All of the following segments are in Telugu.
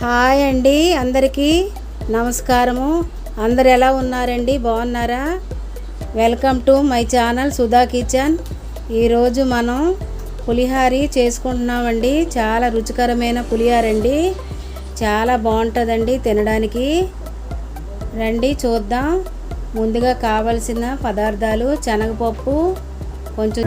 హాయ్ అండి, అందరికీ నమస్కారము. అందరు ఎలా ఉన్నారండి? బాగున్నారా? Welcome to my channel Sudha kitchen. ఈరోజు మనం పులిహార చేసుకుంటున్నామండి. చాలా రుచికరమైన పులిహార అండి, చాలా బాగుంటుందండి తినడానికి. రండి చూద్దాం. ముందుగా కావలసిన పదార్థాలు: శనగపప్పు కొంచెం,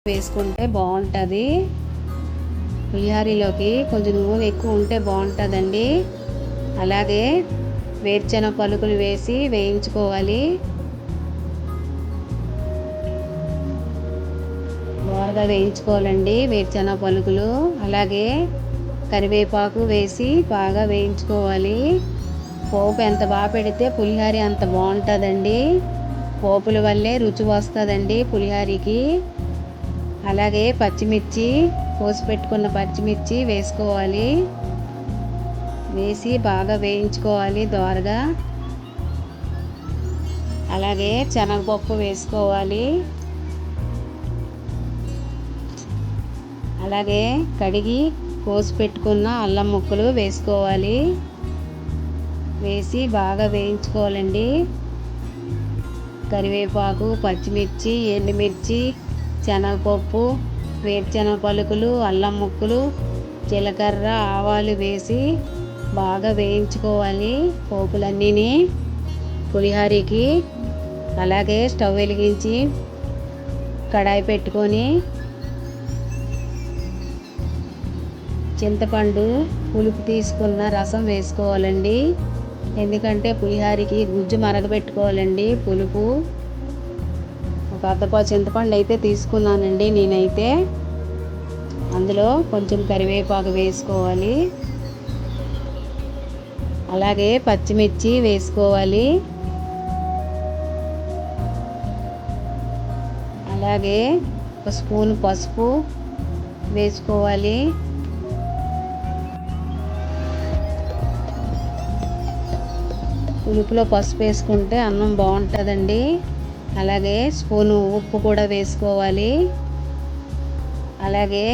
వేసుకుంటే బాగుంటుంది. పులిహారలోకి కొంచెం నూనె ఎక్కువ ఉంటే బాగుంటుందండి. అలాగే వేరుశెనగ పలుకులు వేసి వేయించుకోవాలి. బాగా వేయించుకోవాలండి వేరుశెనగ పలుకులు. అలాగే కరివేపాకు వేసి బాగా వేయించుకోవాలి. పోపు ఎంత బాగా పెడితే పులిహార అంత బాగుంటుందండి. పోపుల వల్లే రుచి వస్తుందండి పులిహారికి. అలాగే పచ్చిమిర్చి, కోసి పెట్టుకున్న పచ్చిమిర్చి వేసుకోవాలి. వేసి బాగా వేయించుకోవాలి దోరగా. అలాగే శనగపప్పు వేసుకోవాలి. అలాగే కడిగి కోసి పెట్టుకున్న అల్లం ముక్కలు వేసుకోవాలి. వేసి బాగా వేయించుకోవాలండి. కరివేపాకు, పచ్చిమిర్చి, ఎండుమిర్చి, శనగపప్పు, వేరుశెనగ పలుకులు, అల్లం ముక్కలు, జీలకర్ర, ఆవాలు వేసి బాగా వేయించుకోవాలి పోపులన్నీని పులిహారికి. అలాగే స్టవ్ వెలిగించి కడాయి పెట్టుకొని చింతపండు పులుపు తీసుకున్న రసం వేసుకోవాలండి. ఎందుకంటే పులిహారికి గుజ్జు మరగబెట్టుకోవాలండి. పులుపు ఒక అర్ధపావు చింతపండు అయితే తీసుకున్నానండి నేనైతే. అందులో కొంచెం కరివేపాకు వేసుకోవాలి. అలాగే పచ్చిమిర్చి వేసుకోవాలి. అలాగే ఒక స్పూన్ పసుపు వేసుకోవాలి. పులుపులో పసుపు వేసుకుంటే అన్నం బాగుంటుందండి. అలాగే స్పూను ఉప్పు కూడా వేసుకోవాలి. అలాగే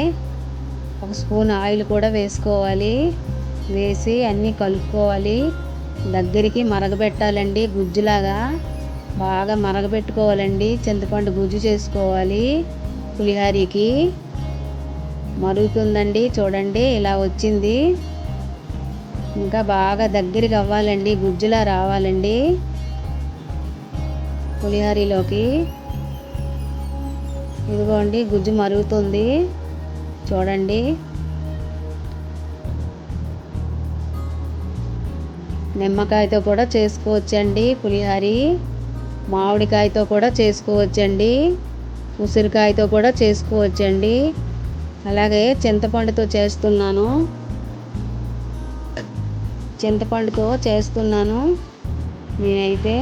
ఒక స్పూన్ ఆయిల్ కూడా వేసుకోవాలి. వేసి అన్నీ కలుపుకోవాలి. దగ్గరికి మరగబెట్టాలండి, గుజ్జులాగా బాగా మరగబెట్టుకోవాలండి. చింతపండు గుజ్జు చేసుకోవాలి. పులిహోరకి మరుగుతుందండి, చూడండి ఇలా వచ్చింది. ఇంకా బాగా దగ్గరికి అవ్వాలండి, గుజ్జులా రావాలండి పులిహోరలోకి. ఇదిగోండి గుజ్జు మరుగుతుంది, చూడండి. నిమ్మకాయతో కూడా చేసుకోవచ్చండి పులిహోర. మామిడికాయతో కూడా చేసుకోవచ్చండి. ఉసిరికాయతో కూడా చేసుకోవచ్చండి. అలాగే చింతపండుతో చేస్తున్నాను. నేనైతే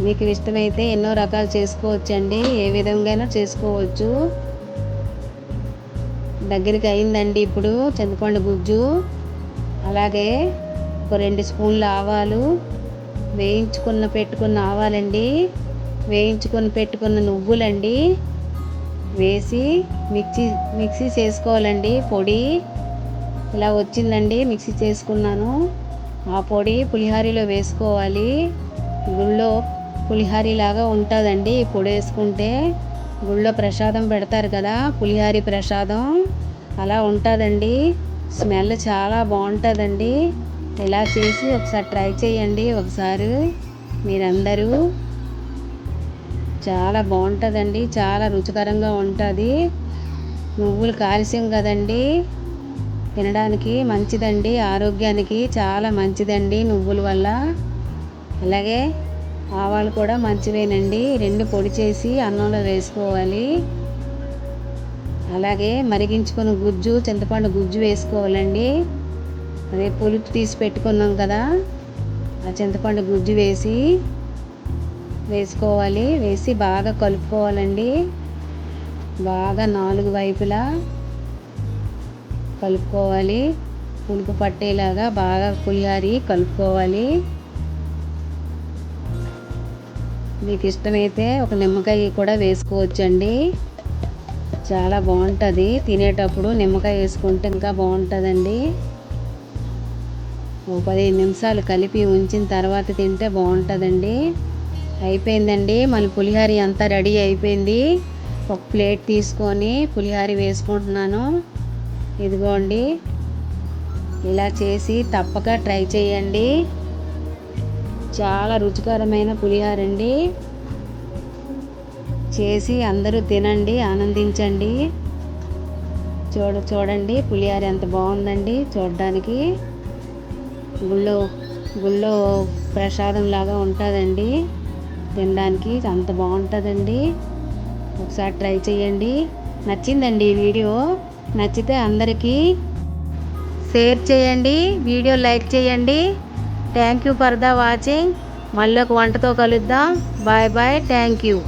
మీకు ఇష్టమైతే ఎన్నో రకాలు చేసుకోవచ్చండి. ఏ విధంగా చేసుకోవచ్చు. దగ్గరికి అయిందండి ఇప్పుడు చింతపండు గుజ్జు. అలాగే ఒక 2 స్పూన్ల ఆవాలు, పెట్టుకున్న ఆవాలండి, పెట్టుకున్న నువ్వులండి వేసి మిక్సీ చేసుకోవాలండి. పొడి ఇలా వచ్చిందండి, మిక్సీ చేసుకున్నాను. ఆ పొడి పులిహోరలో వేసుకోవాలి. గుళ్ళో పులిహోరలాగా ఉంటుందండి ఈ పొడి వేసుకుంటే. గుళ్ళో ప్రసాదం పెడతారు కదా, పులిహోర ప్రసాదం అలా ఉంటుందండి. స్మెల్ చాలా బాగుంటుందండి. ఇలా చేసి ఒకసారి ట్రై చేయండి ఒకసారి మీరందరూ. చాలా బాగుంటుందండి, చాలా రుచికరంగా ఉంటుంది. నువ్వులు కాల్షియం కదండి, తినడానికి మంచిదండి, ఆరోగ్యానికి చాలా మంచిదండి నువ్వుల వల్ల. అలాగే ఆవాలు కూడా మంచివేనండి. 2 పొడి చేసి అన్నంలో వేసుకోవాలి. అలాగే మరిగించుకున్న గుజ్జు, చింతపండు గుజ్జు వేసుకోవాలండి. అదే పులుపు తీసి పెట్టుకున్నాం కదా, ఆ చింతపండు గుజ్జు వేసుకోవాలి. వేసి బాగా కలుపుకోవాలండి. బాగా 4 వైపులా కలుపుకోవాలి. పులుపు పట్టేలాగా బాగా పులిహోర కలుపుకోవాలి. మీకు ఇష్టమైతే ఒక నిమ్మకాయ కూడా వేసుకోవచ్చండి. చాలా బాగుంటుంది. తినేటప్పుడు నిమ్మకాయ వేసుకుంటే ఇంకా బాగుంటుందండి. ఓ 15 నిమిషాలు కలిపి ఉంచిన తర్వాత తింటే బాగుంటుందండి. అయిపోయిందండి, మన పులిహోర అంతా రెడీ అయిపోయింది. ఒక ప్లేట్ తీసుకొని పులిహోర వేసుకుంటున్నాను. ఇదిగోండి, ఇలా చేసి తప్పక ట్రై చేయండి. చాలా రుచికరమైన పులిహోర అండి. చేసి అందరూ తినండి, ఆనందించండి. చూడండి పులిహోర ఎంత బాగుందండి చూడడానికి. గుళ్ళో ప్రసాదం లాగా ఉంటుందండి, తినడానికి అంత బాగుంటుందండి. ఒకసారి ట్రై చేయండి. నచ్చిందండి ఈ వీడియో. నచ్చితే అందరికీ షేర్ చేయండి, వీడియో లైక్ చేయండి. Thank you for the watching. మళ్ళీ ఒక వంటతో కలుద్దాం. Bye bye. Thank you.